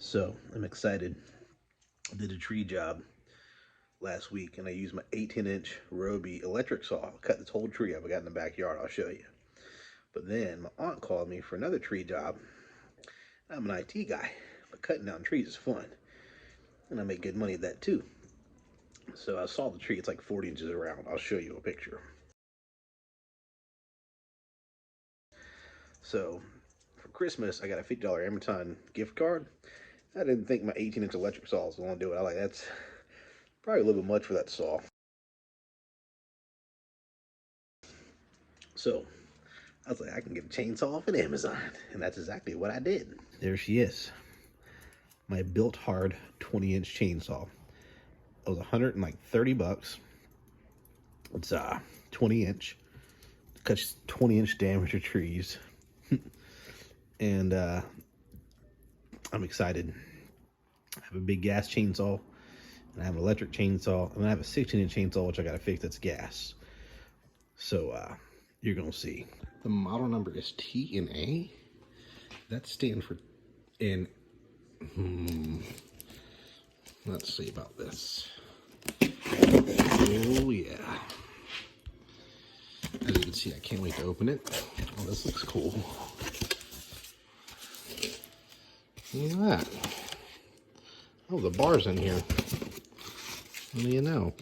So I'm excited. I did a tree job last week and I used my 18-inch Roby electric saw. Cut this whole tree up I got in the backyard. I'll show you. But then my aunt called me for another tree job. I'm an IT guy, but cutting down trees is fun. And I make good money at that too. So I saw the tree. It's like 40 inches around. I'll show you a picture. So for Christmas, I got a $50 Amazon gift card. I didn't think my 18-inch electric saw was going to do it. That's probably a little bit much for that saw. So I was like, I can get a chainsaw off at Amazon. And that's exactly what I did. There she is. My Bilt hard 20-inch chainsaw. It was $130. It's 20-inch. Cuts 20-inch diameter trees. And I'm excited. I have a big gas chainsaw. And I have an electric chainsaw. And I have a 16-inch chainsaw, which I got to fix. That's gas. So you're going to see. The model number is T&A. That stands for in. Let's see about this. Oh yeah. As you can see, I can't wait to open it. Oh, this looks cool. Look at that. Oh, the bar's in here. What do you know?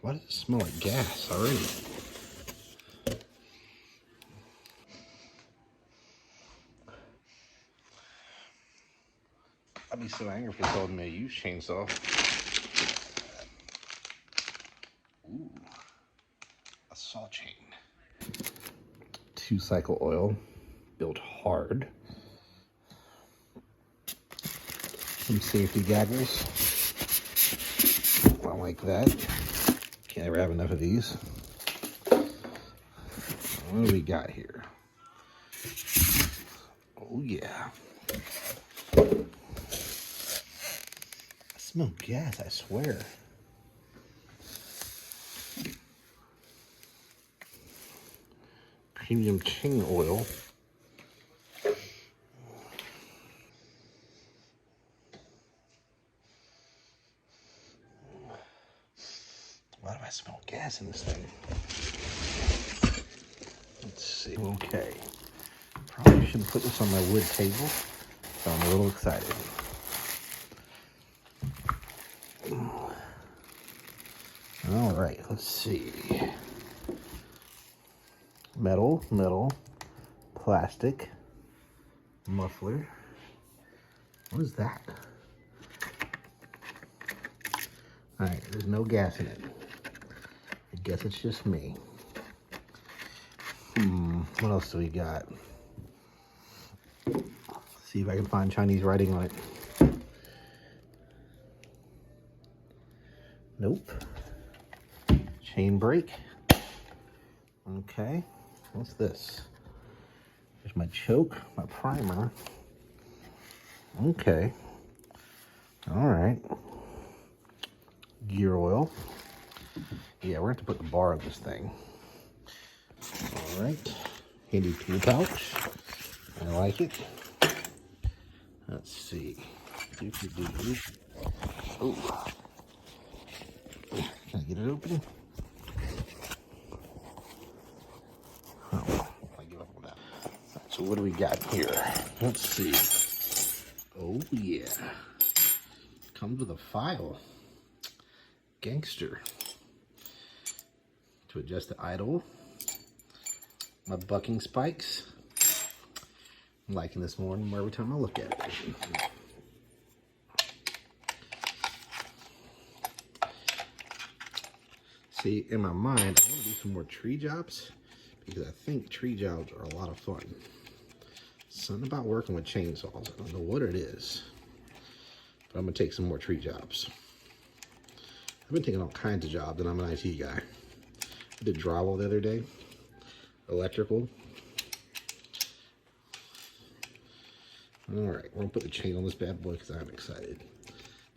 Why does it smell like gas already? I'd be so angry if they told me to use chainsaw. Ooh, a saw chain. 2-cycle oil, Bilt hard. Some safety goggles. I like that. Can't ever have enough of these. What do we got here? Oh yeah. I smell gas, I swear. Premium chain oil. Why do I smell gas in this thing? Let's see. Okay. Probably shouldn't put this on my wood table, so I'm a little excited. All right, let's see. Metal, plastic, muffler. What is that? All right, there's no gas in it. I guess it's just me. What else do we got? See if I can find Chinese writing on it. Nope. Chain brake. Okay. What's this? There's my choke, my primer. Okay. All right. Gear oil. Yeah, we're going to have to put the bar on this thing. All right. Handy tool pouch. I like it. Let's see. Oh. Can I get it open? Oh, I give up on that. So what do we got here? Let's see. Oh yeah. Comes with a file. Gangster. To adjust the idle. My bucking spikes. I'm liking this more and more every time I look at it. See, in my mind, I want to do some more tree jobs because I think tree jobs are a lot of fun. Something about working with chainsaws. I don't know what it is, but I'm going to take some more tree jobs. I've been taking all kinds of jobs, and I'm an IT guy. I did drywall the other day, electrical. All right, we're going to put the chain on this bad boy because I'm excited.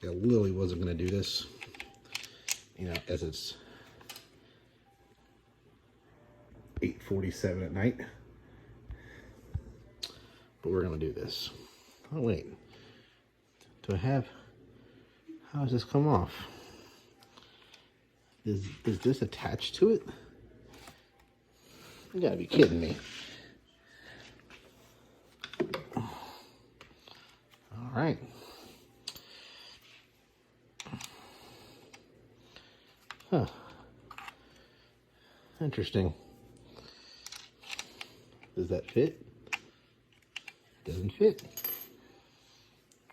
I literally wasn't going to do this, you know, as it's 8:47 at night. But we're going to do this. Oh, wait. Do I have, how does this come off? Is this attached to it? You gotta be kidding me. All right. Huh. Interesting. Does that fit? Doesn't fit.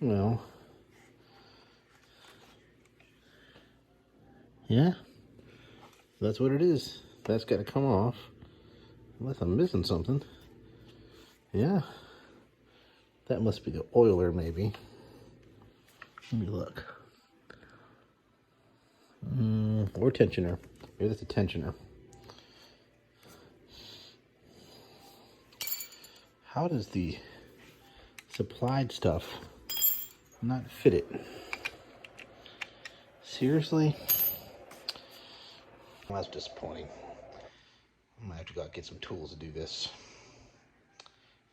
Well, yeah, that's what it is. That's got to come off. Unless I'm missing something. Yeah, that must be the oiler, maybe. Let me look. Or tensioner. Maybe that's a tensioner. How does the supplied stuff not fit it? Seriously? Well, that's disappointing. I'm gonna have to go out and get some tools to do this.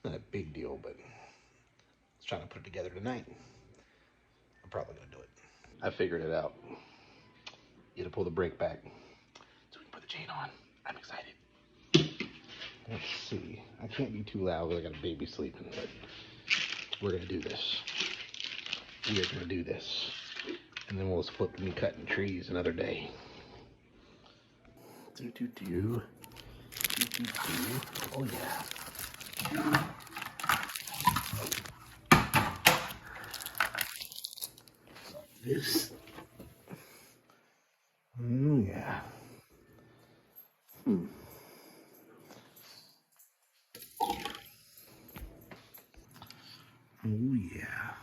Not a big deal, but I was trying to put it together tonight. I'm probably gonna do it. I figured it out. You gotta pull the brake back so we can put the chain on. I'm excited. Let's see. I can't be too loud because I got a baby sleeping, but we're gonna do this. We are gonna do this. And then we'll split me cutting trees another day. Do do do. Do do do. Oh yeah. This. Oh yeah. Oh yeah.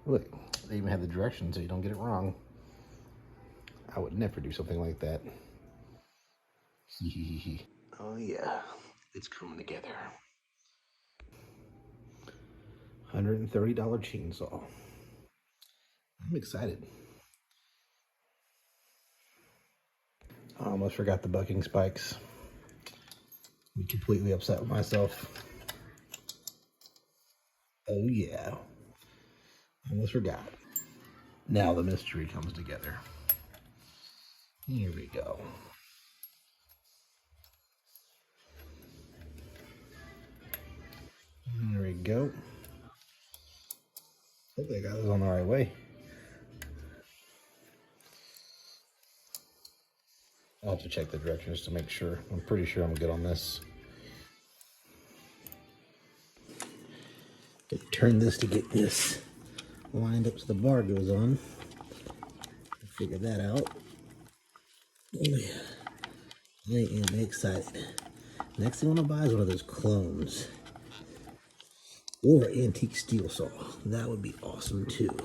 Look, they even have the directions so you don't get it wrong. I would never do something like that. Oh yeah, it's coming together. $130 chainsaw. I'm excited. I almost forgot the bucking spikes. I'm completely upset with myself. Oh yeah, almost forgot. Now the mystery comes together. Here we go. There we go. Hopefully I got this on the right way. I'll have to check the directions to make sure. I'm pretty sure I'm good on this. Turn this to get this lined up so the bar goes on. Figure that out. Oh yeah, I am excited. Next thing I want to buy is one of those clones. Or an antique steel saw. That would be awesome too.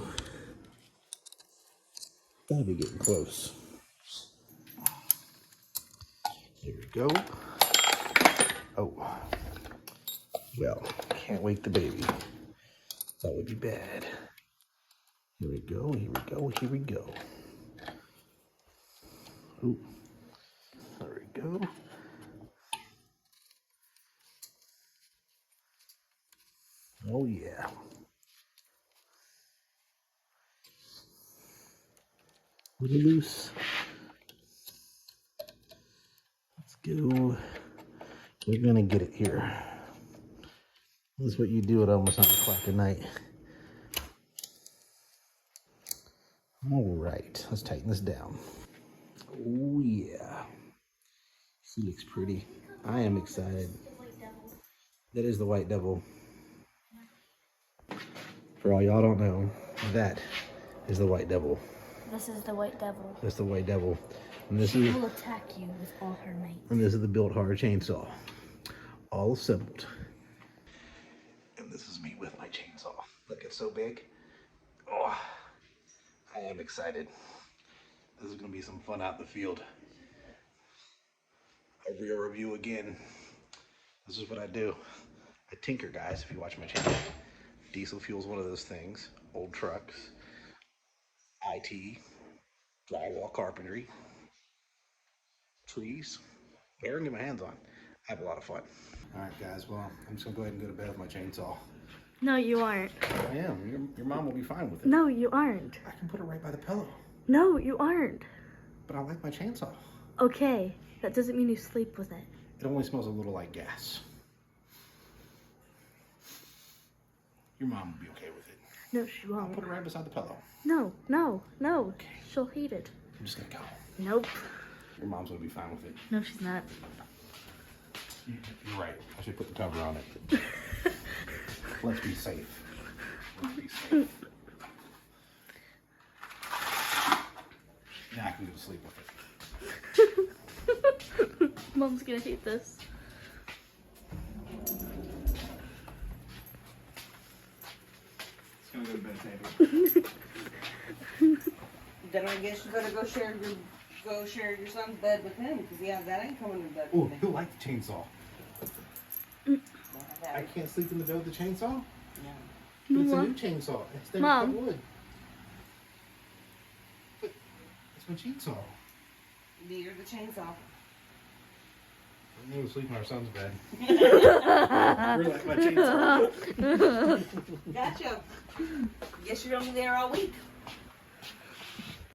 Gotta be getting close. There we go. Oh. Well, can't wake the baby. That would be bad. Here we go, here we go, here we go. Ooh. There we go. Oh yeah. Little loose. Let's go. We're gonna get it here. This is what you do at almost 9 o'clock at night. All right, let's tighten this down. Oh yeah. She looks pretty. I am excited. That is the white devil. For all y'all don't know, that is the white devil. This is the white devil. That's the white devil. And this She is, will attack you with all her might. and this is the Bilt hard chainsaw. All assembled. And this is me with my chainsaw. Look, it's so big. Oh, I am excited. This is gonna be some fun out in the field. A real review again. This is what I do. I tinker, guys, if you watch my channel. Diesel fuel is one of those things. Old trucks. IT. Drywall carpentry. Trees. Whatever I can get my hands on. I have a lot of fun. Alright guys, well, I'm just gonna go ahead and go to bed with my chainsaw. No, you aren't. I am. Your mom will be fine with it. No, you aren't. I can put it right by the pillow. No, you aren't. But I like my chainsaw. Okay, that doesn't mean you sleep with it. It only smells a little like gas. Your mom will be okay with it. No, she I'll won't. put it right beside the pillow. No, no, no. She'll hate it. I'm just gonna go. Nope. Your mom's gonna be fine with it. No, she's not. You're right. I should put the cover on it. Let's be safe. Let's be safe. Now I can go to sleep with it. Mom's gonna hate this. It's gonna go to bed table. Then I guess you better go share your son's bed with him, because that ain't coming to bed Oh, with me. he'll like the chainsaw. I can't sleep in the bed with the chainsaw? No. But it's a Mom. new chainsaw. It's never Mom. cut wood. But it's my chainsaw. You're the chainsaw. I'm gonna sleep in our son's bed. We're like my chainsaw. Gotcha. Guess you're only there all week.